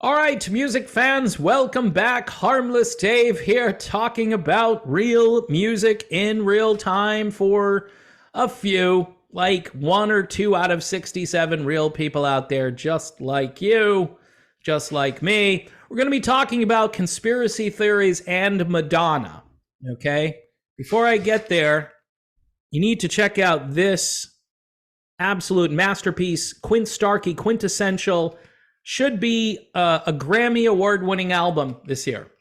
All right, music fans, welcome back. Harmless Dave here talking about real music in real time for a few, like 1 or 2 out of 67 real people out there, just like you, just like me. We're going to be talking about conspiracy theories and Madonna, okay? Before I get there, you need to check out this absolute masterpiece, Starkey, quintessential. Should be a Grammy award-winning album this year.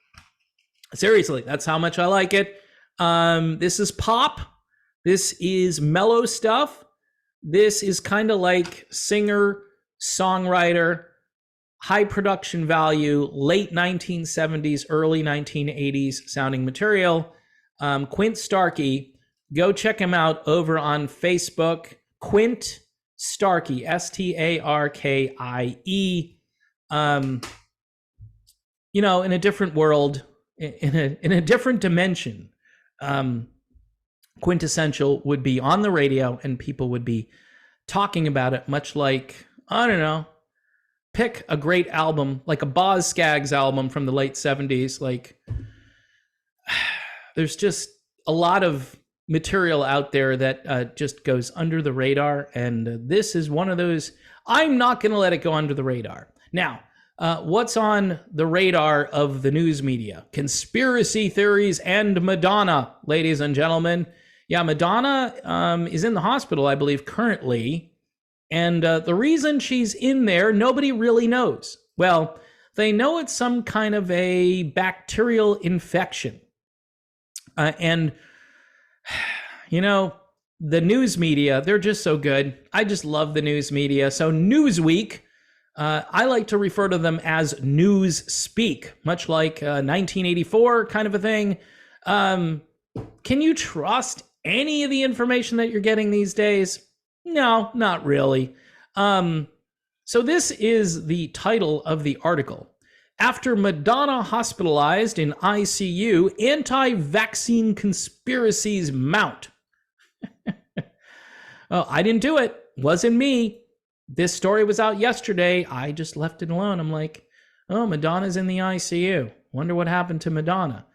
Seriously, that's how much I like it. This is pop. This is mellow stuff. This is kind of like singer, songwriter, high production value, late 1970s, early 1980s sounding material. Starkey. Go check him out over on Facebook. Starkey, Starkie. In a different world, in a different dimension, quintessential would be on the radio and people would be talking about it, much like, I don't know, pick a great album, like a Boz Scaggs album from the late 70s. Like, there's just a lot of material out there that just goes under the radar, and this is one of those. I'm not going to let it go under the radar. Now, what's on the radar of the news media? Conspiracy theories and Madonna, ladies and gentlemen. Yeah, Madonna is in the hospital, I believe, currently, and the reason she's in there, nobody really knows. Well, they know it's some kind of a bacterial infection, and the news media, they're just so good. I just love the news media. So Newsweek, I like to refer to them as news speak, much like 1984 kind of a thing. Can you trust any of the information that you're getting these days? No, not really. So this is the title of the article. After Madonna hospitalized in I.C.U., anti-vaccine conspiracies mount. Oh, I didn't do it. Wasn't me. This story was out yesterday. I just left it alone. I'm like, oh, Madonna's in the I.C.U. Wonder what happened to Madonna.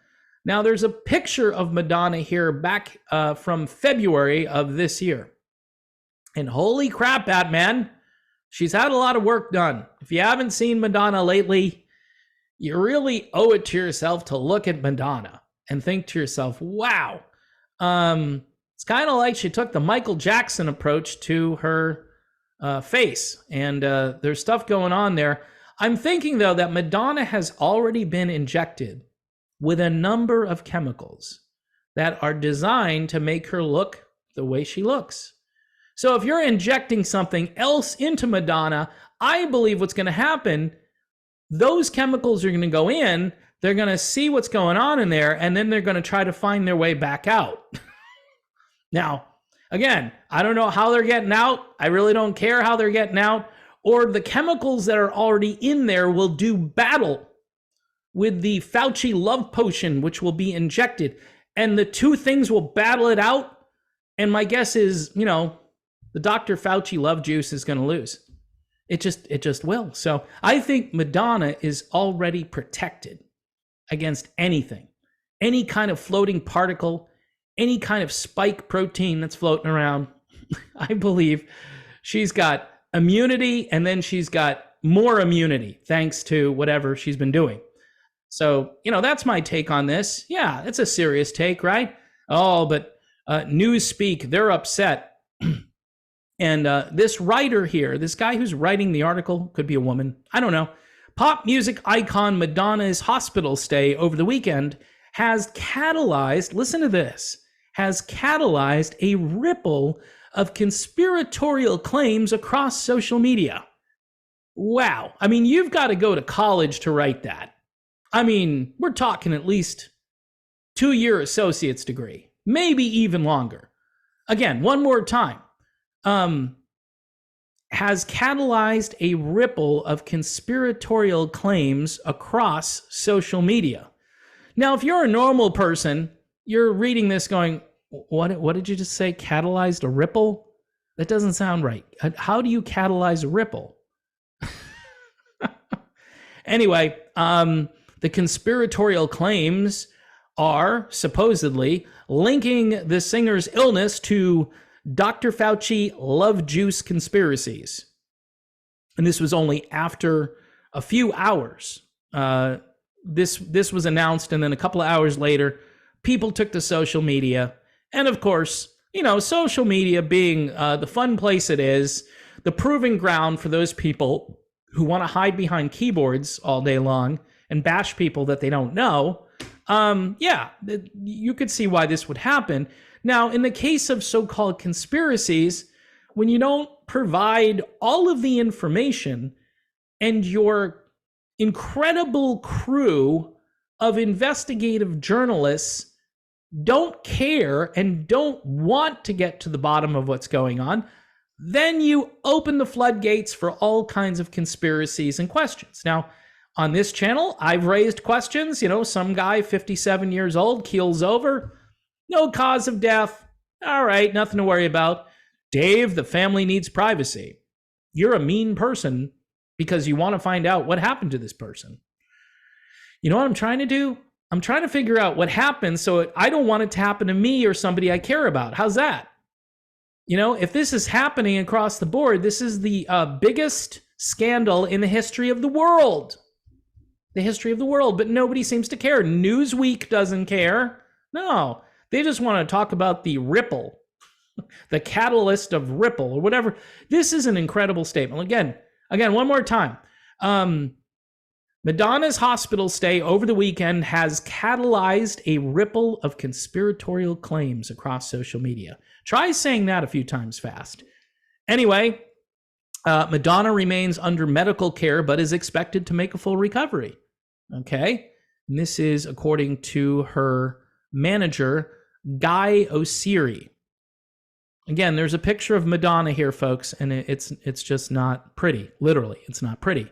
Now, there's a picture of Madonna here back from February of this year. And holy crap, Batman, she's had a lot of work done. If you haven't seen Madonna lately, you really owe it to yourself to look at Madonna and think to yourself, wow. It's kind of like she took the Michael Jackson approach to her face. And there's stuff going on there. I'm thinking, though, that Madonna has already been injected with a number of chemicals that are designed to make her look the way she looks. So if you're injecting something else into Madonna, I believe what's going to happen, those chemicals are going to go in, they're going to see what's going on in there, and then they're going to try to find their way back out. Now, again, I don't know how they're getting out. I really don't care how they're getting out. Or the chemicals that are already in there will do battle with the Fauci love potion, which will be injected. And the two things will battle it out. And my guess is, the Dr. Fauci love juice is going to lose. It just will. So I think Madonna is already protected against anything, any kind of floating particle, any kind of spike protein that's floating around. I believe she's got immunity, and then she's got more immunity thanks to whatever she's been doing. So, that's my take on this. Yeah, it's a serious take, right? Oh, but Newspeak, they're upset. And this writer here, this guy who's writing the article, could be a woman, I don't know. Pop music icon Madonna's hospital stay over the weekend has catalyzed, listen to this, has catalyzed a ripple of conspiratorial claims across social media. Wow. I mean, you've got to go to college to write that. I mean, we're talking at least 2-year associate's degree, maybe even longer. Again, one more time. Has catalyzed a ripple of conspiratorial claims across social media. Now, if you're a normal person, you're reading this going, what did you just say? Catalyzed a ripple? That doesn't sound right. How do you catalyze a ripple? Anyway, the conspiratorial claims are supposedly linking the singer's illness to Dr. Fauci love juice conspiracies. And this was only after a few hours. This was announced, and then a couple of hours later, people took to social media. And of course, social media being the fun place it is, the proving ground for those people who want to hide behind keyboards all day long and bash people that they don't know. You could see why this would happen. Now, in the case of so-called conspiracies, when you don't provide all of the information and your incredible crew of investigative journalists don't care and don't want to get to the bottom of what's going on, then you open the floodgates for all kinds of conspiracies and questions. Now, on this channel, I've raised questions. Some guy, 57 years old, keels over. No cause of death. All right, nothing to worry about. Dave, the family needs privacy. You're a mean person because you want to find out what happened to this person. You know what I'm trying to do? I'm trying to figure out what happened so I don't want it to happen to me or somebody I care about. How's that? If this is happening across the board, this is the biggest scandal in the history of the world. The history of the world, but nobody seems to care. Newsweek doesn't care. No, they just want to talk about the Ripple, the catalyst of Ripple or whatever. This is an incredible statement. Again, one more time. Madonna's hospital stay over the weekend has catalyzed a ripple of conspiratorial claims across social media. Try saying that a few times fast. Anyway, Madonna remains under medical care, but is expected to make a full recovery. Okay? And this is according to her manager, Guy Oseary. Again, there's a picture of Madonna here, folks, and it's just not pretty. Literally, it's not pretty.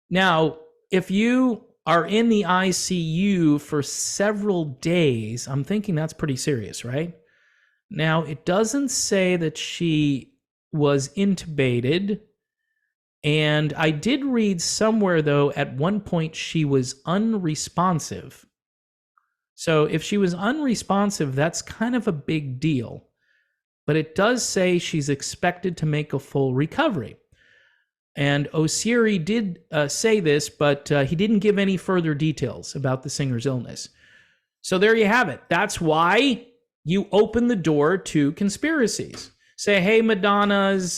Now, if you are in the I.C.U. for several days, I'm thinking that's pretty serious, right? Now, it doesn't say that she was intubated, and I did read somewhere, though, at one point she was unresponsive. So if she was unresponsive, that's kind of a big deal. But it does say she's expected to make a full recovery. And Oseary did say this, but he didn't give any further details about the singer's illness. So there you have it. That's why you open the door to conspiracies. Say, hey, Madonna's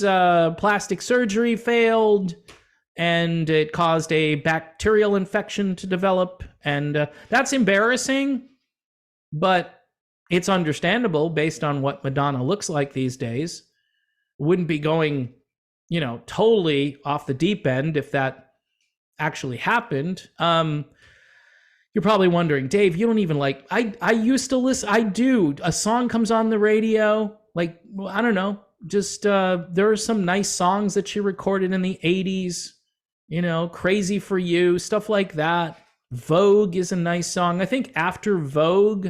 plastic surgery failed, and it caused a bacterial infection to develop. And that's embarrassing, but it's understandable based on what Madonna looks like these days. Wouldn't be going totally off the deep end if that actually happened. You're probably wondering, Dave, you don't even like, I used to listen, I do. A song comes on the radio, I don't know, just there are some nice songs that she recorded in the 80s, Crazy for You, stuff like that. Vogue is a nice song. I think after Vogue,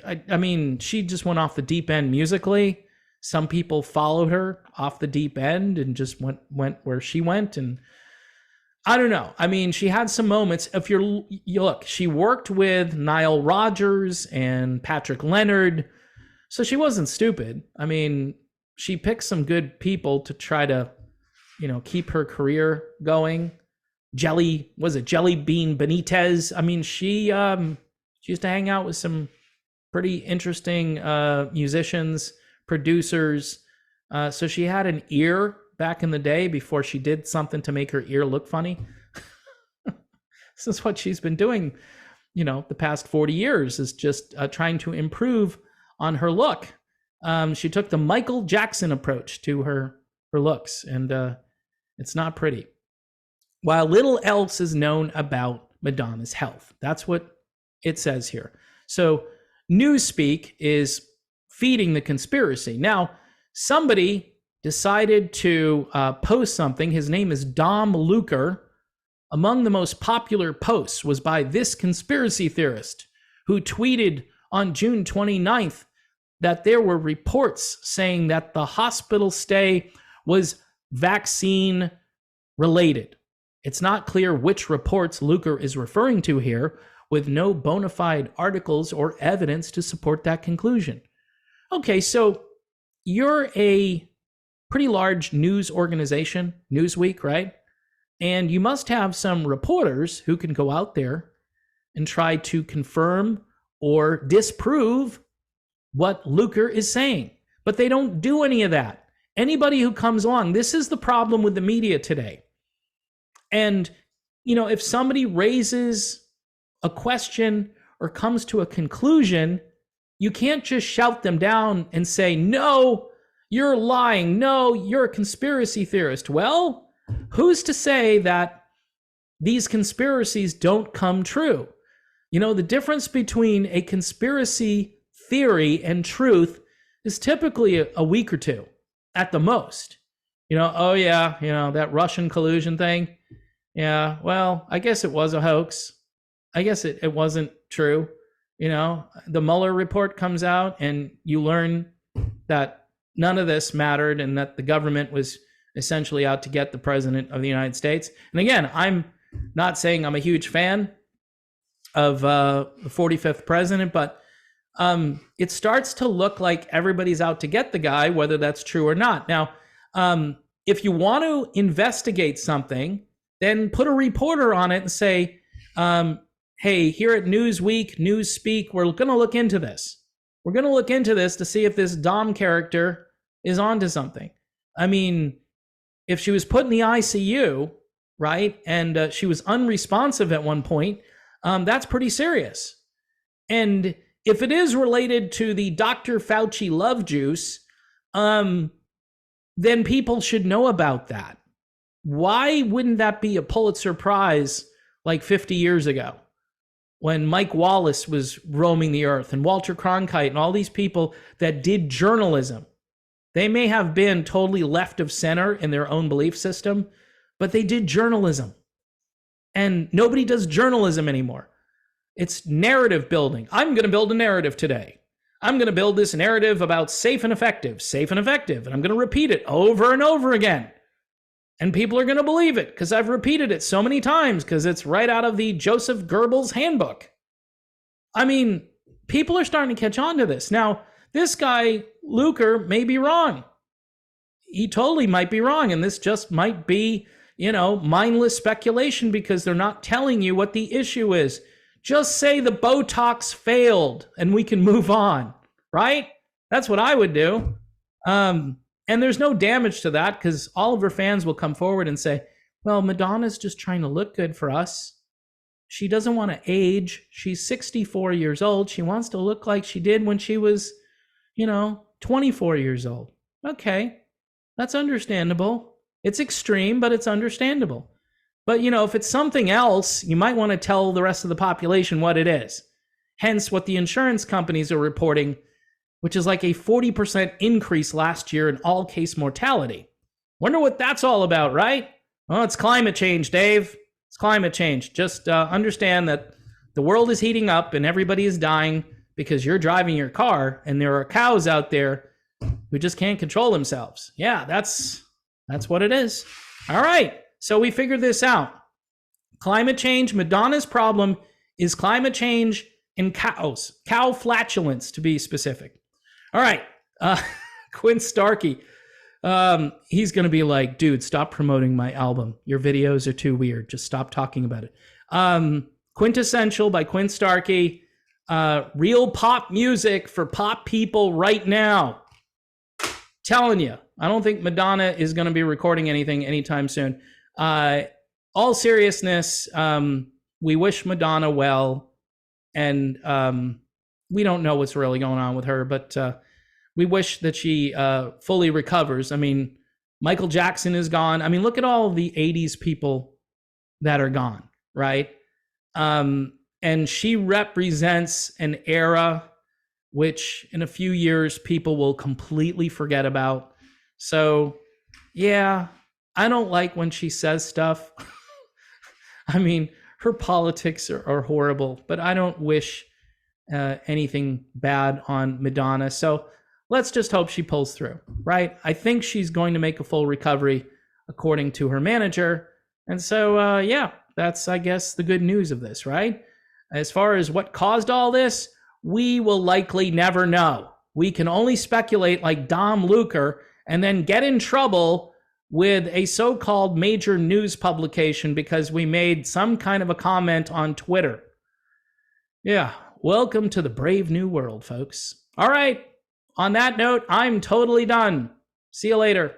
I mean, she just went off the deep end musically. Some people followed her off the deep end and just went where she went. And I don't know. I mean, she had some moments. If you look, she worked with Nile Rodgers and Patrick Leonard. So she wasn't stupid. I mean, she picked some good people to try to, keep her career going. Jelly Bean Benitez. I mean, she used to hang out with some pretty interesting musicians, producers. So she had an ear back in the day before she did something to make her ear look funny. This is what she's been doing, the past 40 years is just trying to improve on her look. She took the Michael Jackson approach to her looks, and it's not pretty. While little else is known about Madonna's health. That's what it says here. So Newspeak is feeding the conspiracy. Now, somebody decided to post something. His name is Dom Luker. Among the most popular posts was by this conspiracy theorist who tweeted on June 29th that there were reports saying that the hospital stay was vaccine related. It's not clear which reports Luker is referring to here, with no bona fide articles or evidence to support that conclusion. Okay, so you're a pretty large news organization, Newsweek, right? And you must have some reporters who can go out there and try to confirm or disprove what Luker is saying. But they don't do any of that. Anybody who comes along, this is the problem with the media today. And, if somebody raises a question or comes to a conclusion, you can't just shout them down and say, no, you're lying. No, you're a conspiracy theorist. Well, who's to say that these conspiracies don't come true? The difference between a conspiracy theory and truth is typically a week or two at the most. Oh yeah, that Russian collusion thing. Yeah, well, I guess it was a hoax. I guess it wasn't true. The Mueller report comes out and you learn that none of this mattered and that the government was essentially out to get the president of the United States. And again, I'm not saying I'm a huge fan of the 45th president, but it starts to look like everybody's out to get the guy, whether that's true or not. Now, if you want to investigate something, then put a reporter on it and say, hey, here at Newsweek, Newspeak, we're going to look into this. We're going to look into this to see if this Dom character is onto something. I mean, if she was put in the I.C.U., right, and she was unresponsive at one point, that's pretty serious. And if it is related to the Dr. Fauci love juice, then people should know about that. Why wouldn't that be a Pulitzer Prize like 50 years ago when Mike Wallace was roaming the earth and Walter Cronkite and all these people that did journalism? They may have been totally left of center in their own belief system, but they did journalism. And nobody does journalism anymore. It's narrative building. I'm going to build a narrative today. I'm going to build this narrative about safe and effective, and I'm going to repeat it over and over again. And people are going to believe it because I've repeated it so many times because it's right out of the Joseph Goebbels handbook. I mean, people are starting to catch on to this. Now, this guy, Luker, may be wrong. He totally might be wrong. And this just might be, mindless speculation because they're not telling you what the issue is. Just say the Botox failed and we can move on, right? That's what I would do. And there's no damage to that because all of her fans will come forward and say, well, Madonna's just trying to look good for us. She doesn't want to age. She's 64 years old. She wants to look like she did when she was, 24 years old. Okay, that's understandable. It's extreme, but it's understandable. But, if it's something else, you might want to tell the rest of the population what it is. Hence what the insurance companies are reporting, which is like a 40% increase last year in all case mortality. Wonder what that's all about, right? Well, it's climate change, Dave. It's climate change. Just understand that the world is heating up and everybody is dying because you're driving your car and there are cows out there who just can't control themselves. Yeah, that's what it is. All right, so we figured this out. Climate change, Madonna's problem is climate change in cows. Cow flatulence, to be specific. All right, Quinn Starkey. He's going to be like, dude, stop promoting my album. Your videos are too weird. Just stop talking about it. Quintessential by Quinn Starkey. Real pop music for pop people right now. Telling you, I don't think Madonna is going to be recording anything anytime soon. All seriousness, we wish Madonna well. And we don't know what's really going on with her, but we wish that she fully recovers. I mean, Michael Jackson is gone. I mean, look at all the 80s people that are gone, right? And she represents an era which in a few years people will completely forget about. So, yeah, I don't like when she says stuff. I mean, her politics are horrible, but I don't wish anything bad on Madonna. So let's just hope she pulls through, right? I think she's going to make a full recovery according to her manager. And so, yeah, that's, I guess, the good news of this, right? As far as what caused all this, we will likely never know. We can only speculate like Dom Luker and then get in trouble with a so-called major news publication because we made some kind of a comment on Twitter. Yeah, welcome to the brave new world, folks. All right, on that note, I'm totally done. See you later.